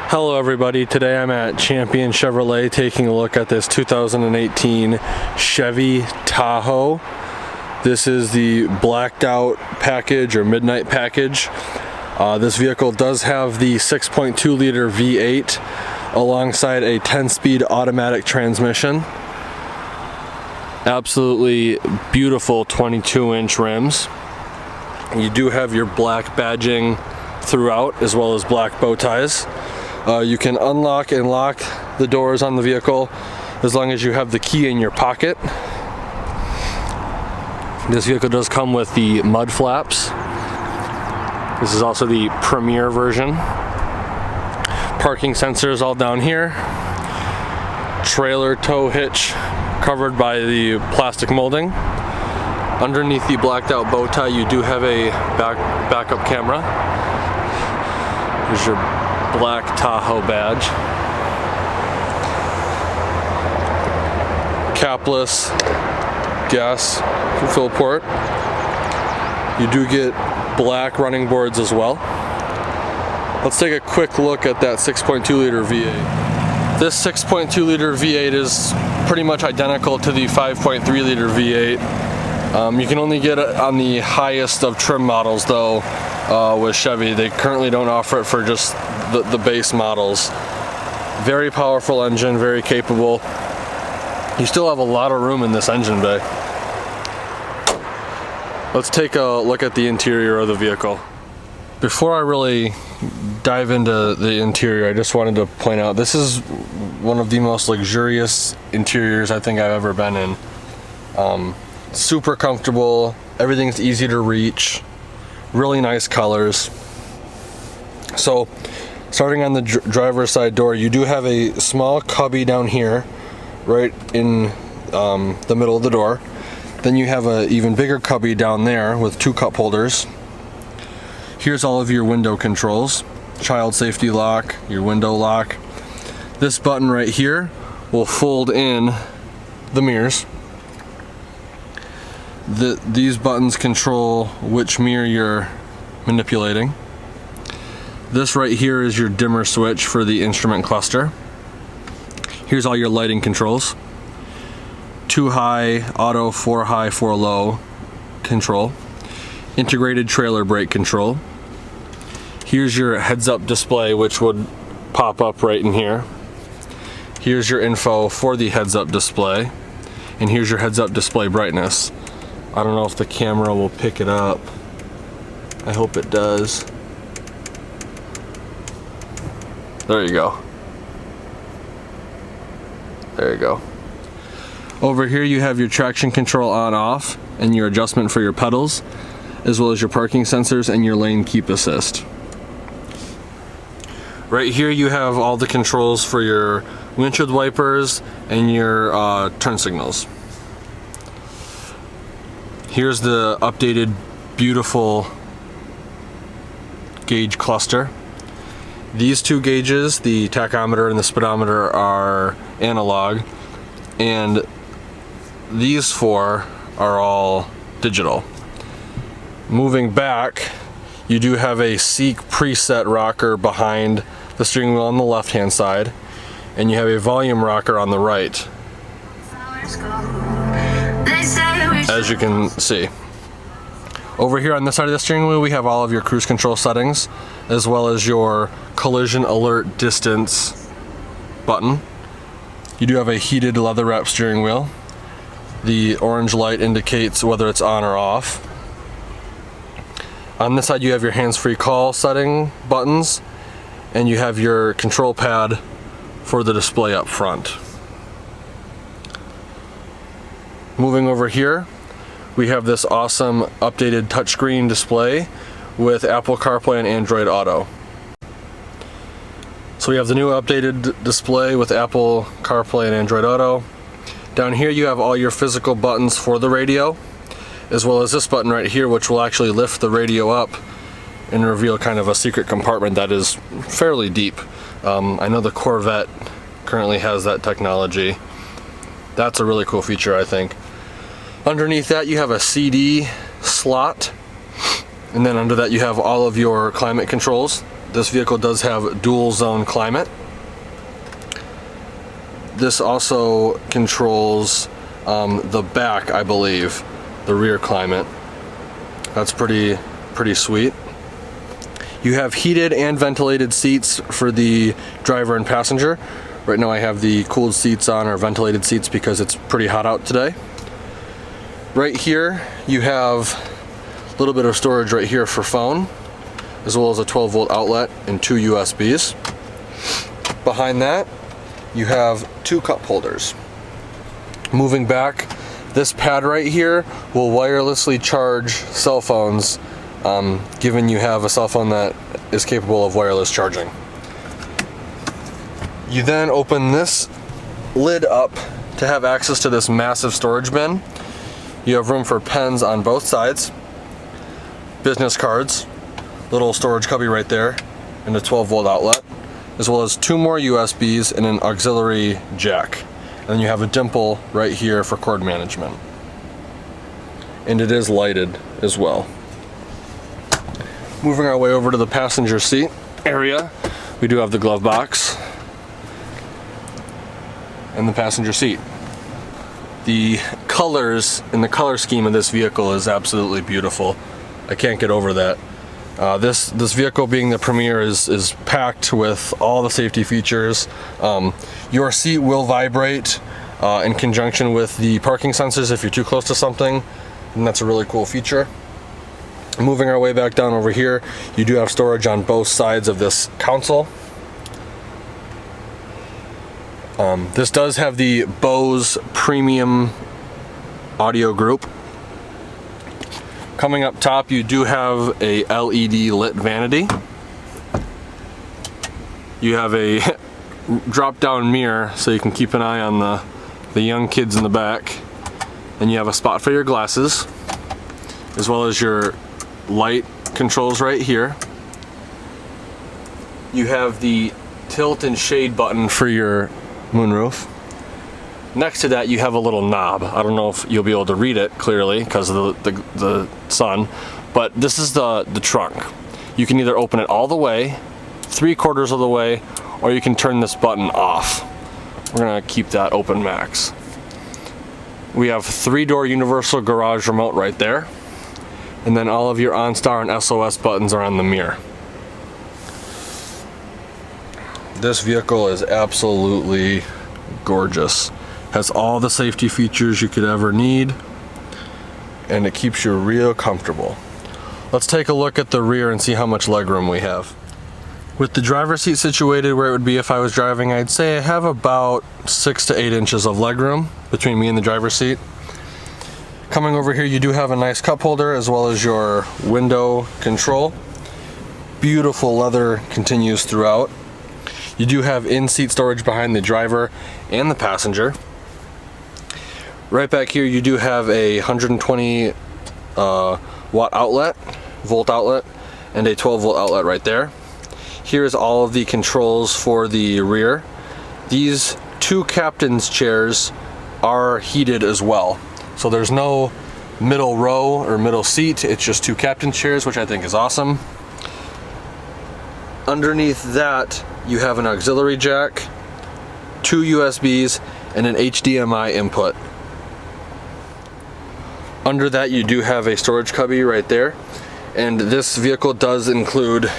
Hello everybody, today I'm at Champion Chevrolet taking a look at this 2018 Chevy Tahoe. This is the blacked out package or midnight package. This vehicle does have the 6.2 liter V8 alongside a 10-speed automatic transmission. Absolutely beautiful 22-inch rims. You do have your black badging throughout as well as black bow ties. You can unlock and lock the doors on the vehicle as long as you have the key in your pocket. This vehicle does come with the mud flaps. This is also the Premier version. Parking sensors all down here. Trailer tow hitch covered by the plastic molding. Underneath the blacked out bow tie you do have a backup camera. Here's your black Tahoe badge. Capless gas fill port. You do get black running boards as well. Let's take a quick look at that 6.2 liter V8. This 6.2 liter V8 is pretty much identical to the 5.3 liter V8. You can only get it on the highest of trim models though with Chevy. They currently don't offer it for just the base models. Very powerful engine, very capable. You still have a lot of room in this engine bay. Let's take a look at the interior of the vehicle. Before I really dive into the interior, I just wanted to point out this is one of the most luxurious interiors I think I've ever been in. Super comfortable, everything's easy to reach, really nice colors. So starting on the driver's side door, you do have a small cubby down here, right in the middle of the door. Then you have an even bigger cubby down there with two cup holders. Here's all of your window controls. Child safety lock, your window lock. This button right here will fold in the mirrors. These buttons control which mirror you're manipulating. This right here is your dimmer switch for the instrument cluster. Here's all your lighting controls. 2 high, auto, 4 high, 4 low control. Integrated trailer brake control. Here's your heads-up display, which would pop up right in here. Here's your info for the heads-up display. And here's your heads-up display brightness. I don't know if the camera will pick it up. I hope it does. There you go. There you go. Over here you have your traction control on off and your adjustment for your pedals, as well as your parking sensors and your lane keep assist. Right here you have all the controls for your windshield wipers and your turn signals. Here's the updated beautiful gauge cluster. These two gauges, the tachometer and the speedometer, are analog, and these four are all digital. Moving back, you do have a Seek preset rocker behind the steering wheel on the left hand side, and you have a volume rocker on the right, as you can see. Over here on this side of the steering wheel we have all of your cruise control settings, as well as your collision alert distance button. You do have a heated leather wrap steering wheel. The orange light indicates whether it's on or off. On this side you have your hands-free call setting buttons, and you have your control pad for the display up front. Moving over here, we have this awesome updated touchscreen display with Apple CarPlay and Android Auto. So we have the new updated display with Apple CarPlay and Android Auto. Down here you have all your physical buttons for the radio, as well as this button right here, which will actually lift the radio up and reveal kind of a secret compartment that is fairly deep. I know the Corvette currently has that technology. That's a really cool feature, I think. Underneath that you have a CD slot, and then under that you have all of your climate controls. This vehicle does have dual zone climate. This also controls the back, I believe, the rear climate. That's pretty sweet. You have heated and ventilated seats for the driver and passenger. Right now I have the cooled seats on, or ventilated seats, because it's pretty hot out today. Right here you have a little bit of storage right here for phone, as well as a 12-volt outlet and 2 USBs. Behind that you have 2 cup holders. Moving back, this pad right here will wirelessly charge cell phones, given you have a cell phone that is capable of wireless charging. You then open this lid up to have access to this massive storage bin. You have room for pens on both sides, business cards, little storage cubby right there, and a 12-volt outlet, as well as 2 more USBs and an auxiliary jack. And then you have a dimple right here for cord management. And it is lighted as well. Moving our way over to the passenger seat area, we do have the glove box and the passenger seat. The colors and the color scheme of this vehicle is absolutely beautiful. I can't get over that. This vehicle, being the Premier, is packed with all the safety features. Your seat will vibrate in conjunction with the parking sensors if you're too close to something, and that's a really cool feature. Moving our way back down over here, you do have storage on both sides of this console. This does have the Bose Premium audio group. Coming up top, you do have a LED lit vanity. You have a drop-down mirror so you can keep an eye on the young kids in the back. And you have a spot for your glasses, as well as your light controls right here. You have the tilt and shade button for your moonroof. Next to that you have a little knob. I don't know if you'll be able to read it clearly because of the sun, but this is the trunk. You can either open it all the way, 3/4 of the way, or you can turn this button off. We're gonna keep that open max. We have 3-door universal garage remote right there, and then all of your OnStar and SOS buttons are on the mirror. This vehicle is absolutely gorgeous. Has all the safety features you could ever need, and it keeps you real comfortable. Let's take a look at the rear and see how much legroom we have. With the driver's seat situated where it would be if I was driving, I'd say I have about 6 to 8 inches of legroom between me and the driver's seat. Coming over here, you do have a nice cup holder as well as your window control. Beautiful leather continues throughout. You do have in-seat storage behind the driver and the passenger. Right back here you do have a 120 watt outlet, volt outlet, and a 12-volt outlet right there. Here's all of the controls for the rear. These 2 captain's chairs are heated as well. So there's no middle row or middle seat, it's just 2 captain's chairs, which I think is awesome. Underneath that you have an auxiliary jack, 2 USBs, and an HDMI input. Under that you do have a storage cubby right there, and this vehicle does include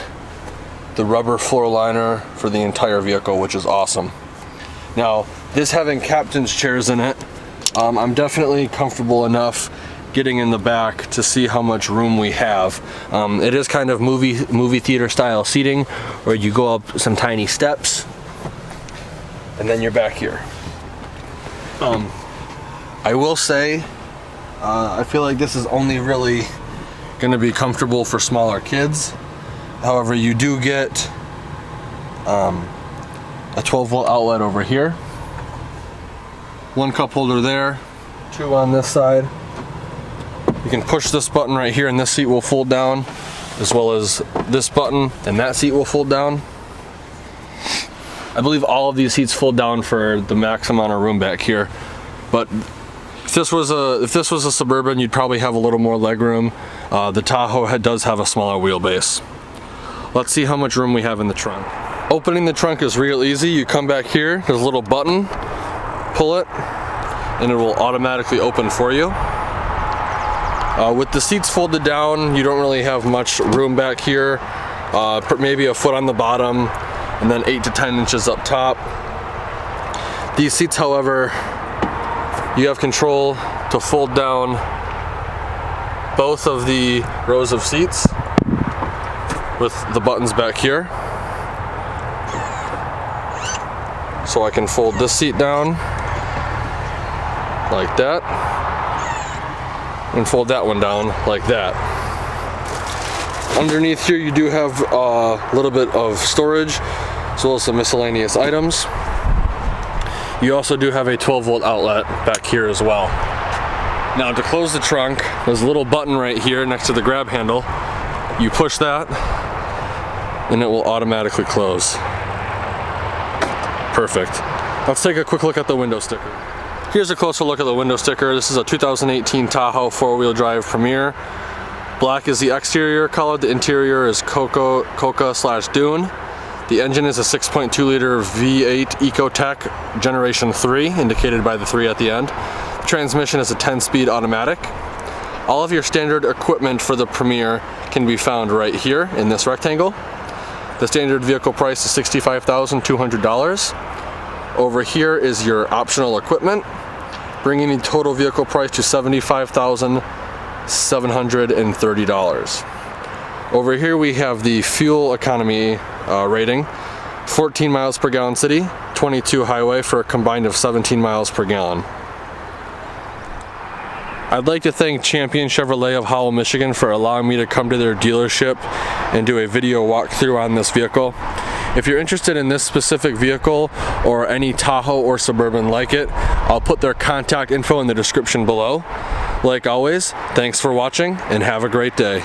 the rubber floor liner for the entire vehicle, which is awesome. Now, this having captain's chairs in it, I'm definitely comfortable enough getting in the back to see how much room we have. It is kind of movie theater style seating, where you go up some tiny steps and then you're back here. I will say, I feel like this is only really gonna be comfortable for smaller kids. However, you do get a 12-volt outlet over here, 1 cup holder there, 2 on this side. You can push this button right here and this seat will fold down, as well as this button and that seat will fold down. I believe all of these seats fold down for the max amount of room back here, but if this was a Suburban, you'd probably have a little more leg room. The Tahoe does have a smaller wheelbase. Let's see how much room we have in the trunk. Opening the trunk is real easy. You come back here, there's a little button, pull it, and it will automatically open for you. With the seats folded down, you don't really have much room back here. Maybe a foot on the bottom, and then 8 to 10 inches up top. These seats, however, you have control to fold down both of the rows of seats with the buttons back here. So I can fold this seat down like that, and fold that one down like that. Underneath here you do have a little bit of storage, as well as some miscellaneous items. You also do have a 12-volt outlet back here as well. Now to close the trunk, there's a little button right here next to the grab handle. You push that, and it will automatically close. Perfect. Let's take a quick look at the window sticker. Here's a closer look at the window sticker. This is a 2018 Tahoe 4-wheel drive Premier. Black is the exterior color, the interior is Coca/Dune. The engine is a 6.2 liter V8 Ecotec Generation 3, indicated by the 3 at the end. The transmission is a 10-speed automatic. All of your standard equipment for the Premier can be found right here in this rectangle. The standard vehicle price is $65,200. Over here is your optional equipment, bringing the total vehicle price to $75,730. Over here we have the fuel economy rating, 14 miles per gallon city, 22 highway, for a combined of 17 miles per gallon. I'd like to thank Champion Chevrolet of Howell, Michigan for allowing me to come to their dealership and do a video walkthrough on this vehicle. If you're interested in this specific vehicle or any Tahoe or Suburban like it, I'll put their contact info in the description below. Like always, thanks for watching and have a great day.